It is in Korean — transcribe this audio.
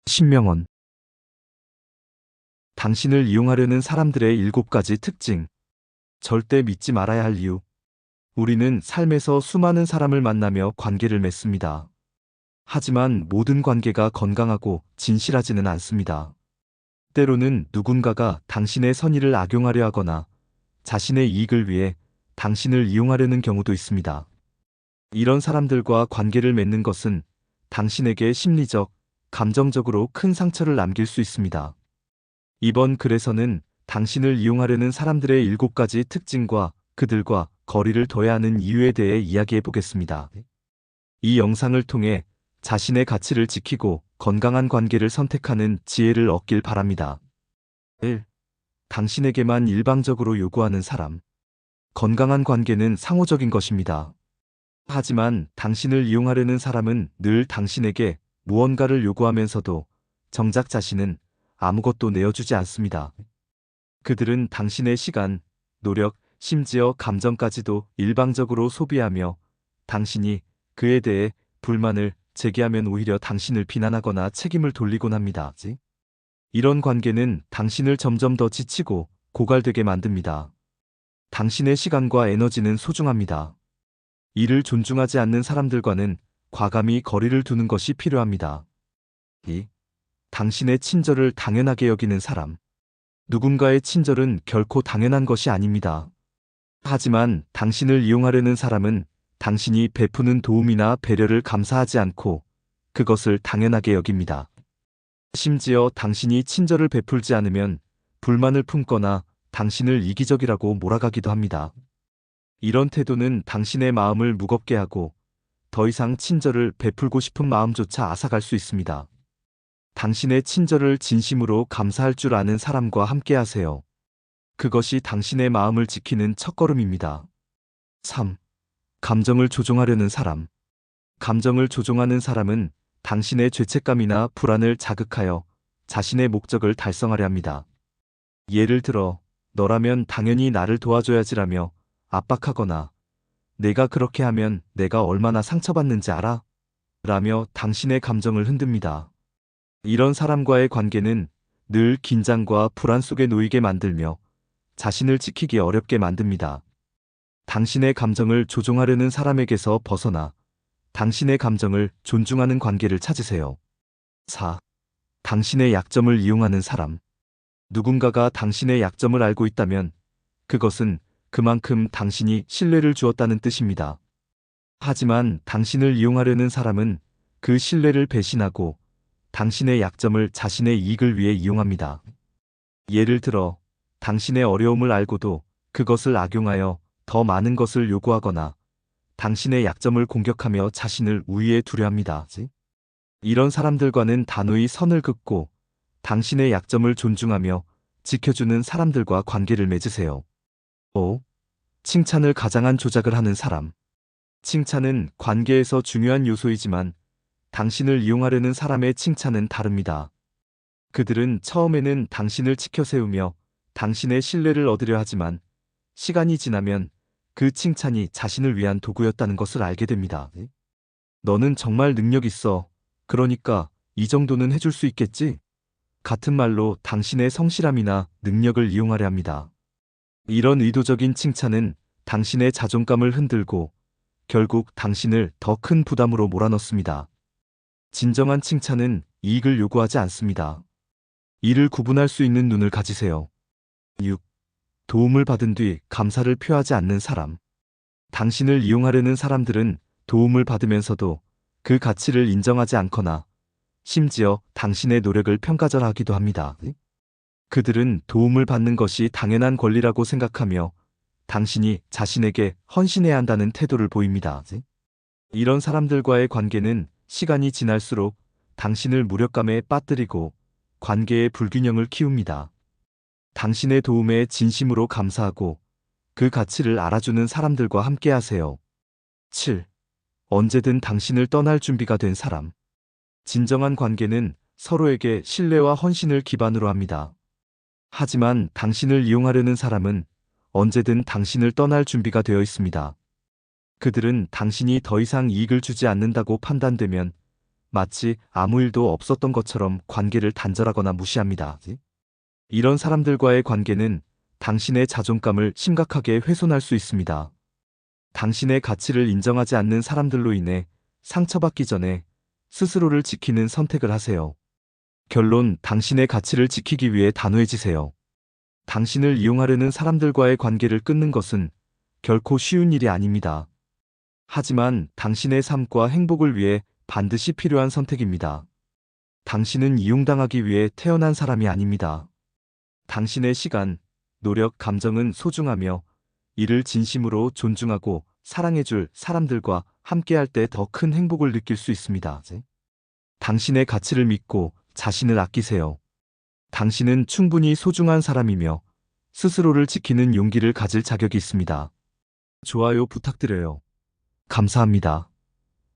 신명원. 당신을 이용하려는 사람들의 7가지 특징. 절대 믿지 말아야 할 이유. 우리는 삶에서 수많은 사람을 만나며 관계를 맺습니다. 하지만 모든 관계가 건강하고 진실하지는 않습니다. 때로는 누군가가 당신의 선의를 악용하려 하거나 자신의 이익을 위해 당신을 이용하려는 경우도 있습니다. 이런 사람들과 관계를 맺는 것은 당신에게 심리적, 감정적으로 큰 상처를 남길 수 있습니다. 이번 글에서는 당신을 이용하려는 사람들의 7가지 특징과 그들과 거리를 둬야 하는 이유에 대해 이야기해 보겠습니다. 이 영상을 통해 자신의 가치를 지키고 건강한 관계를 선택하는 지혜를 얻길 바랍니다. 1. 당신에게만 일방적으로 요구하는 사람. 건강한 관계는 상호적인 것입니다. 하지만 당신을 이용하려는 사람은 늘 당신에게 무언가를 요구하면서도 정작 자신은 아무것도 내어주지 않습니다. 그들은 당신의 시간, 노력, 심지어 감정까지도 일방적으로 소비하며 당신이 그에 대해 불만을 제기하면 오히려 당신을 비난하거나 책임을 돌리곤 합니다. 이런 관계는 당신을 점점 더 지치고 고갈되게 만듭니다. 당신의 시간과 에너지는 소중합니다. 이를 존중하지 않는 사람들과는 과감히 거리를 두는 것이 필요합니다. 2. 당신의 친절을 당연하게 여기는 사람. 누군가의 친절은 결코 당연한 것이 아닙니다. 하지만 당신을 이용하려는 사람은 당신이 베푸는 도움이나 배려를 감사하지 않고 그것을 당연하게 여깁니다. 심지어 당신이 친절을 베풀지 않으면 불만을 품거나 당신을 이기적이라고 몰아가기도 합니다. 이런 태도는 당신의 마음을 무겁게 하고 더 이상 친절을 베풀고 싶은 마음조차 앗아갈 수 있습니다. 당신의 친절을 진심으로 감사할 줄 아는 사람과 함께 하세요. 그것이 당신의 마음을 지키는 첫걸음입니다. 3. 감정을 조종하려는 사람. 감정을 조종하는 사람은 당신의 죄책감이나 불안을 자극하여 자신의 목적을 달성하려 합니다. 예를 들어, 너라면 당연히 나를 도와줘야지라며 압박하거나 내가 그렇게 하면 내가 얼마나 상처받는지 알아? 라며 당신의 감정을 흔듭니다. 이런 사람과의 관계는 늘 긴장과 불안 속에 놓이게 만들며 자신을 지키기 어렵게 만듭니다. 당신의 감정을 조종하려는 사람에게서 벗어나 당신의 감정을 존중하는 관계를 찾으세요. 4. 당신의 약점을 이용하는 사람. 누군가가 당신의 약점을 알고 있다면 그것은 그만큼 당신이 신뢰를 주었다는 뜻입니다. 하지만 당신을 이용하려는 사람은 그 신뢰를 배신하고 당신의 약점을 자신의 이익을 위해 이용합니다. 예를 들어, 당신의 어려움을 알고도 그것을 악용하여 더 많은 것을 요구하거나 당신의 약점을 공격하며 자신을 우위에 두려 합니다. 이런 사람들과는 단호히 선을 긋고 당신의 약점을 존중하며 지켜주는 사람들과 관계를 맺으세요. 5. 칭찬을 가장한 조작을 하는 사람. 칭찬은 관계에서 중요한 요소이지만 당신을 이용하려는 사람의 칭찬은 다릅니다. 그들은 처음에는 당신을 치켜 세우며 당신의 신뢰를 얻으려 하지만 시간이 지나면 그 칭찬이 자신을 위한 도구였다는 것을 알게 됩니다. 너는 정말 능력 있어. 그러니까 이 정도는 해줄 수 있겠지? 같은 말로 당신의 성실함이나 능력을 이용하려 합니다. 이런 의도적인 칭찬은 당신의 자존감을 흔들고 결국 당신을 더 큰 부담으로 몰아넣습니다. 진정한 칭찬은 이익을 요구하지 않습니다. 이를 구분할 수 있는 눈을 가지세요. 6. 도움을 받은 뒤 감사를 표하지 않는 사람. 당신을 이용하려는 사람들은 도움을 받으면서도 그 가치를 인정하지 않거나 심지어 당신의 노력을 평가절하기도 합니다. 그들은 도움을 받는 것이 당연한 권리라고 생각하며 당신이 자신에게 헌신해야 한다는 태도를 보입니다. 이런 사람들과의 관계는 시간이 지날수록 당신을 무력감에 빠뜨리고 관계의 불균형을 키웁니다. 당신의 도움에 진심으로 감사하고 그 가치를 알아주는 사람들과 함께 하세요. 7. 언제든 당신을 떠날 준비가 된 사람. 진정한 관계는 서로에게 신뢰와 헌신을 기반으로 합니다. 하지만 당신을 이용하려는 사람은 언제든 당신을 떠날 준비가 되어 있습니다. 그들은 당신이 더 이상 이익을 주지 않는다고 판단되면 마치 아무 일도 없었던 것처럼 관계를 단절하거나 무시합니다. 이런 사람들과의 관계는 당신의 자존감을 심각하게 훼손할 수 있습니다. 당신의 가치를 인정하지 않는 사람들로 인해 상처받기 전에 스스로를 지키는 선택을 하세요. 결론, 당신의 가치를 지키기 위해 단호해지세요. 당신을 이용하려는 사람들과의 관계를 끊는 것은 결코 쉬운 일이 아닙니다. 하지만 당신의 삶과 행복을 위해 반드시 필요한 선택입니다. 당신은 이용당하기 위해 태어난 사람이 아닙니다. 당신의 시간, 노력, 감정은 소중하며 이를 진심으로 존중하고 사랑해줄 사람들과 함께할 때 더 큰 행복을 느낄 수 있습니다. 당신의 가치를 믿고 자신을 아끼세요. 당신은 충분히 소중한 사람이며 스스로를 지키는 용기를 가질 자격이 있습니다. 좋아요 부탁드려요. 감사합니다.